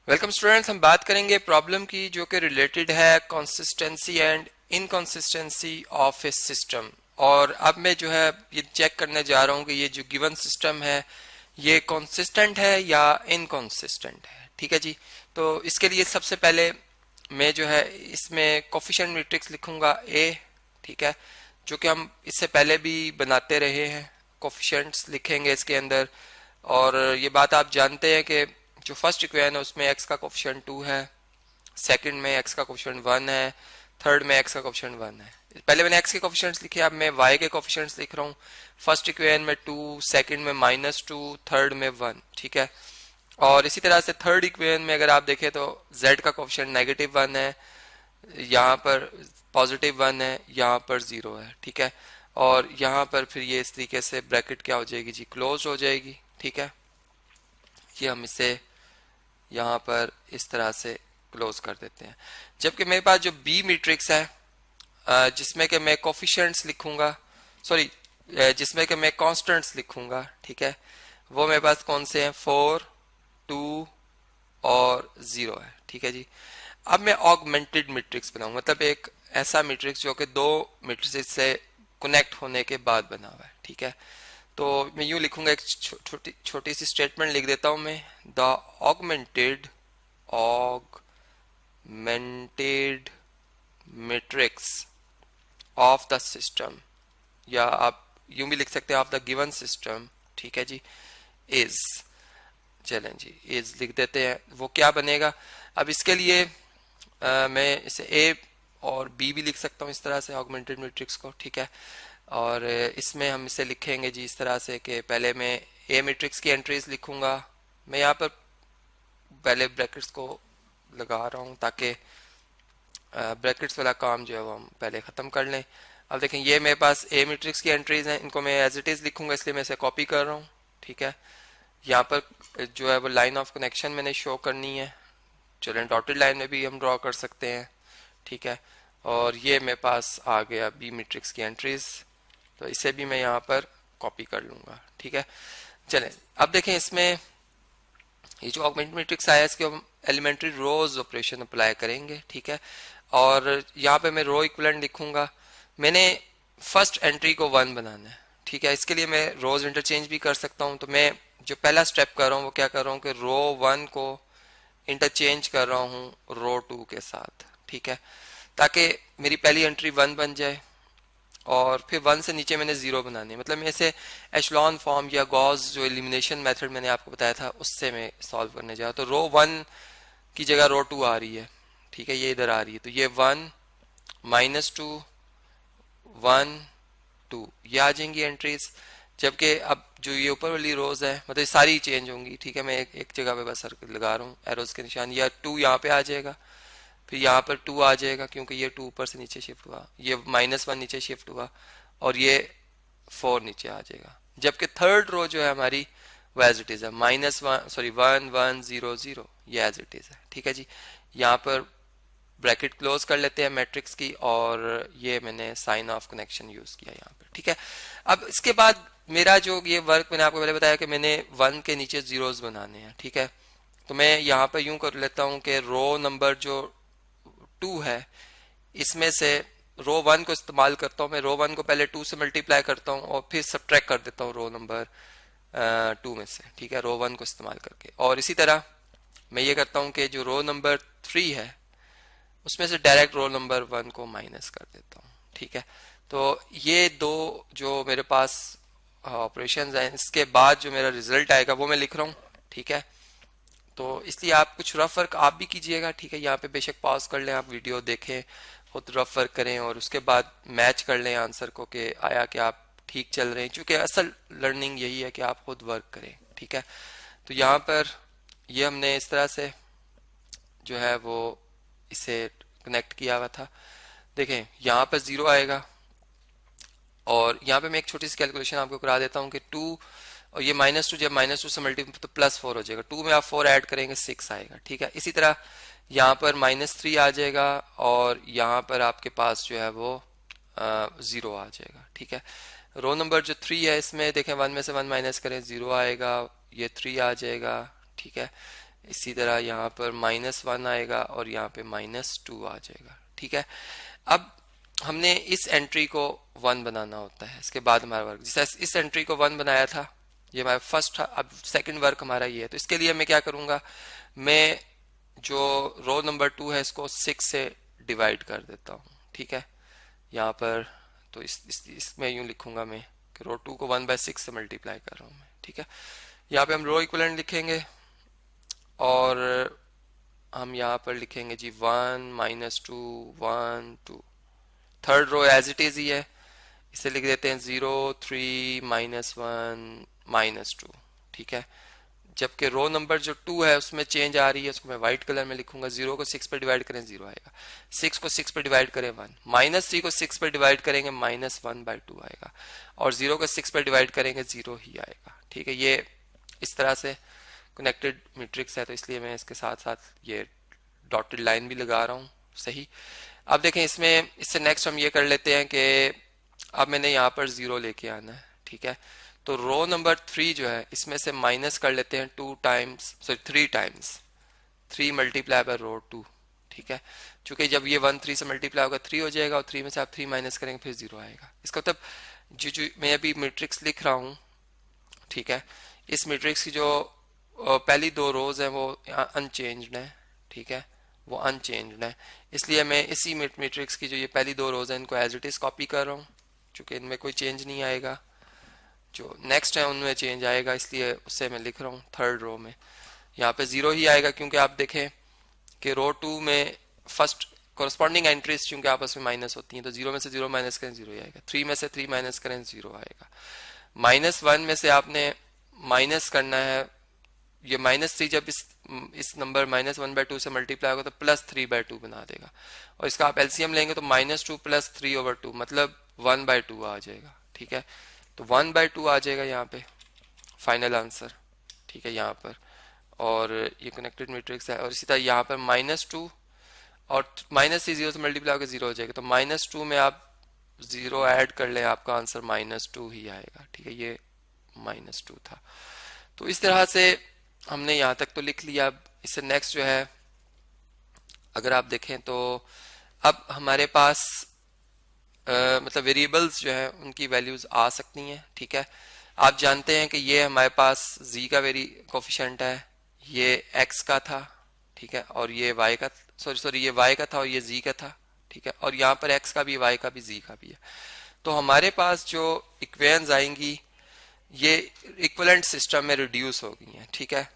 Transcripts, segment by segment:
Welcome students, हम बात करेंगे प्रॉब्लम की जो कि रिलेटेड है consistency and inconsistency of A system. और अब मैं जो है ये चेक करने जा रहा हूँ कि ये जो गिवन सिस्टम है ये कंसिस्टेंट है या इनकंसिस्टेंट है। ठीक है जी। तो इसके लिए सबसे पहले मैं जो है इसमें कोफिशिएंट मैट्रिक्स लिखूंगा ए। ठीक है, जो कि हम इससे पहले भी बनाते रहे हैं। कोफिशिएंट्स लिखेंगे इसके अंदर। और ये बात आप जानते हैं कि जो फर्स्ट इक्वेशन है उसमें x का कोफिशिएंट 2 है, सेकंड में x का कोफिशिएंट 1 है, थर्ड में x का कोफिशिएंट 1 है। पहले मैंने x के कोफिशिएंट्स लिखे, अब मैं y के कोफिशिएंट्स लिख रहा हूँ। फर्स्ट इक्वेशन में 2, सेकंड में -2, थर्ड में 1। ठीक है। और इसी तरह से थर्ड इक्वेशन में अगर आप देखें तो z का कोफिशिएंट -1 है, यहाँ पर +1 है, यहाँ पर 0 है। ठीक है। और यहाँ पर फिर ये इस तरीके से ब्रैकेट क्या हो जाएगी जी, क्लोज हो जाएगी। ठीक है, ये हम इसे यहाँ पर इस तरह से क्लोज कर देते हैं। जबकि मेरे पास जो बी मैट्रिक्स है जिसमें कि मैं कोफिशिएंट्स लिखूंगा, सॉरी जिसमें कि मैं कांस्टेंट्स लिखूंगा। ठीक है, वो मेरे पास कौन से हैं, 4, 2 और 0 है। ठीक है जी। अब मैं ऑगमेंटेड मैट्रिक्स बनाऊंगा, मतलब एक ऐसा मैट्रिक्स जो कि दो मैट्रिक्स से कनेक्ट होने के बाद बना हुआ है। ठीक है, तो मैं यूं लिखूंगा, एक छोटी छोटी सी स्टेटमेंट लिख देता हूं मैं। The augmented augmented matrix of the system, या आप यूं भी लिख सकते हैं ऑफ द गिवन सिस्टम। ठीक है जी, इज, चलें जी इज लिख देते हैं। वो क्या बनेगा, अब इसके लिए मैं इसे ए और बी भी लिख सकता हूँ इस तरह से, ऑगमेंटेड मैट्रिक्स को। ठीक है, और इसमें हम इसे लिखेंगे जी इस तरह से कि पहले मैं ए मैट्रिक्स की एंट्रीज लिखूंगा। मैं यहाँ पर पहले ब्रैकेट्स को लगा रहा हूँ ताकि ब्रैकेट्स वाला काम जो है वो हम पहले ख़त्म कर लें। अब देखें, ये मेरे पास ए मैट्रिक्स की एंट्रीज हैं, इनको मैं एज इट इज़ लिखूंगा, इसलिए मैं इसे कॉपी कर रहा हूँ। ठीक है, यहाँ पर जो है वो लाइन ऑफ कनेक्शन मैंने शो करनी है। चलें, डॉटेड लाइन में भी हम ड्रॉ कर सकते हैं। ठीक है, और ये मेरे पास आ गया बी मैट्रिक्स की एंट्रीज, तो इसे भी मैं यहाँ पर कॉपी कर लूंगा। ठीक है, चलें अब देखें इसमें ये जो ऑगमेंटेड मैट्रिक्स आया इसके हम एलिमेंट्री रोज ऑपरेशन अप्लाई करेंगे। ठीक है, और यहाँ पे मैं रो इक्विवेलेंट लिखूंगा। मैंने फर्स्ट एंट्री को 1 बनाना है। ठीक है, इसके लिए मैं रोज इंटरचेंज भी कर सकता हूँ। तो मैं जो पहला स्टेप कर रहा हूँ वो क्या कर रहा हूँ कि रो 1 को इंटरचेंज कर रहा हूँ रो 2 के साथ। ठीक है, ताकि मेरी पहली एंट्री 1 बन जाए और फिर 1 से नीचे मैंने 0 बनानी है। मतलब मैं इसे एशलॉन फॉर्म या गॉस जो एलिमिनेशन मेथड मैंने आपको बताया था उससे मैं सॉल्व करने जा रहा हूं। तो रो 1 की जगह रो 2 आ रही है। ठीक है, ये इधर आ रही है, तो ये 1 -2 1 2 ये आ जाएंगी एंट्रीज। जबकि अब जो ये ऊपर वाली रोज है मतलब सारी चेंज होंगी। ठीक है, मैं एक जगह पे बस सर्कल लगा रहा हूँ एरोज के निशान, या 2 यहाँ पे आ जाएगा, फिर यहाँ पर 2 आ जाएगा क्योंकि ये 2 ऊपर से नीचे शिफ्ट हुआ, ये -1 नीचे शिफ्ट हुआ, और ये 4 नीचे आ जाएगा। जबकि थर्ड रो जो है हमारी वो एज इट इज है, -1 सॉरी 1 1 0 0, ये एज इट इज है। ठीक है जी, यहाँ पर ब्रैकेट क्लोज कर लेते हैं मैट्रिक्स की, और ये मैंने साइन ऑफ कनेक्शन यूज किया यहाँ पर। ठीक है, अब इसके बाद मेरा जो ये वर्क मैंने आपको पहले बताया कि मैंने 1 के नीचे जीरोस बनाने हैं। ठीक है, तो मैं यहाँ पर यूं कर लेता हूँ कि रो नंबर जो 2 है इसमें से रो 1 को इस्तेमाल करता हूँ। मैं रो 1 को पहले 2 से मल्टीप्लाई करता हूँ और फिर सब्ट्रैक्ट कर देता हूँ रो नंबर 2 में से। ठीक है, रो 1 को इस्तेमाल करके। और इसी तरह मैं ये करता हूँ कि जो रो नंबर 3 है उसमें से डायरेक्ट रो नंबर 1 को माइनस कर देता हूँ। ठीक है, तो ये दो जो मेरे पास ऑपरेशंस हैं, इसके बाद जो मेरा रिजल्ट आएगा वो मैं लिख रहा हूँ। ठीक है, तो इसलिए आप कुछ रफ वर्क आप भी कीजिएगा। ठीक है, यहाँ पे बेशक पॉज कर लें, आप वीडियो देखें, खुद रफ वर्क करें और उसके बाद मैच कर लें आंसर को कि आया कि आप ठीक चल रहे हैं, क्योंकि असल लर्निंग यही है कि आप खुद वर्क करें। ठीक है, तो यहाँ पर ये हमने इस तरह से जो है वो इसे कनेक्ट किया हुआ था। देखें यहाँ पर 0 आएगा, और यहाँ पे मैं एक छोटी सी कैलकुलेशन आपको करा देता हूँ कि 2 और ये -2, जब -2 से मल्टीप्लाई तो +4 हो जाएगा। 2 में आप 4 ऐड करेंगे 6 आएगा। ठीक है, इसी तरह यहाँ पर -3 आ जाएगा, और यहाँ पर आपके पास जो है वो 0 आ जाएगा। ठीक है, रो नंबर जो 3 है इसमें देखें 1 में से 1 माइनस करें 0 आएगा, ये 3 आ जाएगा। ठीक है, इसी तरह यहाँ पर -1 आएगा और यहाँ पे -2 आ जाएगा। ठीक है, अब हमने इस एंट्री को 1 बनाना होता है, इसके बाद हमारा वर्क, जैसे इस एंट्री को 1 बनाया था, ये हमारा फर्स्ट था, अब सेकंड वर्क हमारा ये है। तो इसके लिए मैं क्या करूँगा, मैं जो रो नंबर 2 है इसको 6 से डिवाइड कर देता हूँ। ठीक है, यहाँ पर तो इसमें यूँ लिखूंगा मैं कि रो 2 को 1/6 से मल्टीप्लाई कर रहा हूँ मैं। ठीक है, यहाँ पे हम रो इक्विवेलेंट लिखेंगे और हम यहाँ पर लिखेंगे जी 1 -2 1 2। Third row as it is ही है, इसे लिख देते हैं 0 3 -1 -2। ठीक है, जबकि रो नंबर जो 2 है उसमें चेंज आ रही है, उसको मैं व्हाइट कलर में लिखूंगा। 0 को 6 पे डिवाइड करें 0 आएगा, 6 को 6 पे डिवाइड करें 1, -3 को 6 पे डिवाइड करेंगे -1/2 आएगा, और 0 को 6 पे डिवाइड करेंगे 0 ही आएगा। ठीक है, ये इस तरह से कनेक्टेड मैट्रिक्स है, तो इसलिए मैं इसके साथ साथ ये डॉटेड लाइन भी लगा रहा हूँ। सही, अब देखें इसमें, इससे नेक्स्ट हम ये कर लेते हैं कि अब मैंने यहाँ पर 0 लेके आना है। ठीक है, तो रो नंबर 3 जो है इसमें से माइनस कर लेते हैं 2 times, sorry 3 times, 3 multiply by रो 2। ठीक है, चूंकि जब ये 1 3 से मल्टीप्लाई होगा 3 हो जाएगा, और 3 में से आप 3 माइनस करेंगे फिर 0 आएगा। इसका मतलब जो मैं अभी मैट्रिक्स लिख रहा हूँ, ठीक है, इस मैट्रिक्स की जो पहली 2 रोज हैं वो अनचेंज्ड है। ठीक है, वो अनचेंज्ड है, इसलिए मैं इसी मैट्रिक्स की जो ये पहली 2 रोज हैं इनको एज इट इज कॉपी कर रहा हूँ, चूंकि इनमें कोई चेंज नहीं आएगा। जो नेक्स्ट है उनमें चेंज आएगा, इसलिए उससे मैं लिख रहा हूँ थर्ड रो में यहाँ पे 0 ही आएगा, क्योंकि आप देखें कि रो 2 में फर्स्ट कोरस्पॉन्डिंग एंट्रीज चूंकि आपस में माइनस होती हैं, तो 0 में से 0 माइनस करें 0 ही आएगा, 3 में से 3 माइनस करें 0 आएगा, -1 में से आपने माइनस करना है, ये -3 जब इस नंबर -1/2 से मल्टीप्लाई होगा तो +3/2 बना देगा, और इसका आप एलसीएम लेंगे तो -2 + 3/2 मतलब 1/2 आ जाएगा। ठीक है, तो 1/2 आ जाएगा यहाँ पे फाइनल आंसर। ठीक है, यहाँ पर, और ये कनेक्टेड मैट्रिक्स है, और इसी तरह यहाँ पर -2 और -3 0 से मल्टीप्लाई होकर 0 हो जाएगा, तो -2 में आप 0 ऐड कर ले, आपका आंसर -2 ही आएगा। ठीक है, ये -2 था। तो इस तरह से हमने यहाँ तक तो लिख लिया। अब इससे नेक्स्ट जो है, अगर आप देखें तो अब हमारे पास मतलब वेरिएबल्स जो है उनकी वैल्यूज आ सकती हैं। ठीक है, आप जानते हैं कि ये हमारे पास z का कोफिशिएंट है, ये x का था। ठीक है, और ये y का, सॉरी ये y का था और ये z का था। ठीक है, और यहाँ पर x का भी, y का भी, z का भी है। तो हमारे पास जो इक्वेशंस आएंगी ये इक्विवेलेंट सिस्टम में रिड्यूस हो गई हैं। ठीक है,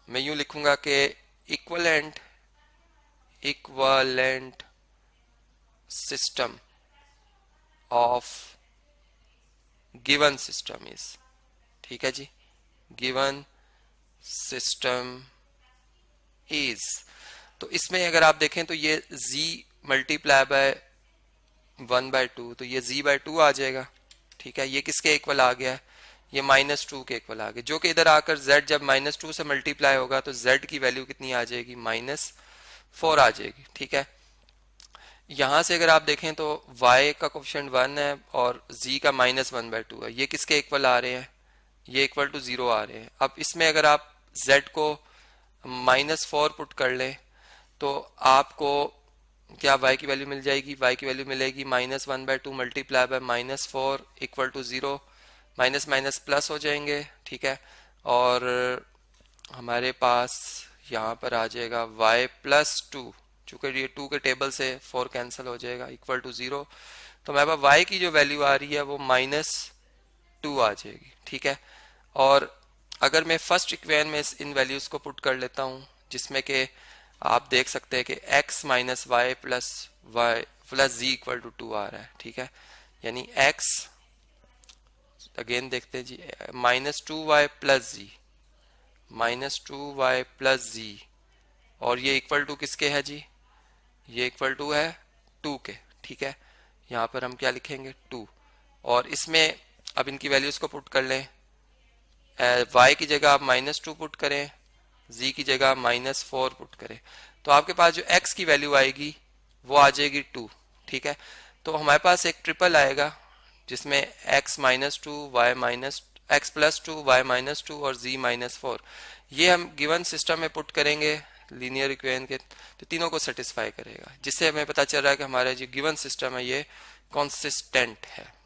मैं यूं लिखूंगा कि equivalent system of given system is, ठीक है जी, गिवन सिस्टम इज, तो इसमें अगर आप देखें तो ये z मल्टीप्लाई बाय 1/2, तो ये z/2 आ जाएगा। ठीक है, ये किसके इक्वल आ गया है, ये -2 के इक्वल आ गया, जो कि इधर आकर z जब -2 से मल्टीप्लाई होगा तो z की वैल्यू कितनी आ जाएगी, -4 आ जाएगी। ठीक है, यहां से अगर आप देखें तो y का कोफिशिएंट 1 है और z का -1/2 है, ये किसके इक्वल आ रहे हैं, ये इक्वल टू 0 आ रहे हैं। अब इसमें अगर आप z को -4 पुट कर लें तो आपको क्या y की वैल्यू मिल जाएगी, y की वैल्यू मिलेगी -1/2 multiply by -4 equal to 0, minus minus plus हो जाएंगे। ठीक है, और हमारे पास यहाँ पर आ जाएगा y +2, चूंकि ये 2 के टेबल से 4 कैंसिल हो जाएगा, इक्वल टू 0, तो हमारे पास y की जो वैल्यू आ रही है वो -2 आ जाएगी। ठीक है, और अगर मैं फर्स्ट इक्वेशन में इन वैल्यूज को पुट कर लेता हूँ, जिसमें कि आप देख सकते हैं कि x - y + z equal to 2 आ रहा है। ठीक है, यानी x, अगेन देखते हैं जी, -2y + z, और ये इक्वल टू किसके है जी, ये इक्वल टू है 2 के। ठीक है, यहाँ पर हम क्या लिखेंगे 2, और इसमें अब इनकी वैल्यूज को पुट कर लें, y की जगह आप -2 पुट करें, z की जगह -4 पुट करें, तो आपके पास जो x की वैल्यू आएगी वो आ जाएगी 2। ठीक है, तो हमारे पास एक ट्रिपल आएगा जिसमें x - 2 x +2 y - 2 और z -4, ये हम गिवन सिस्टम में पुट करेंगे लीनियर इक्वेशन के, तो तीनों को सेटिस्फाई करेगा, जिससे हमें पता चल रहा है कि हमारा जो गिवन सिस्टम है ये कॉन्सिस्टेंट है।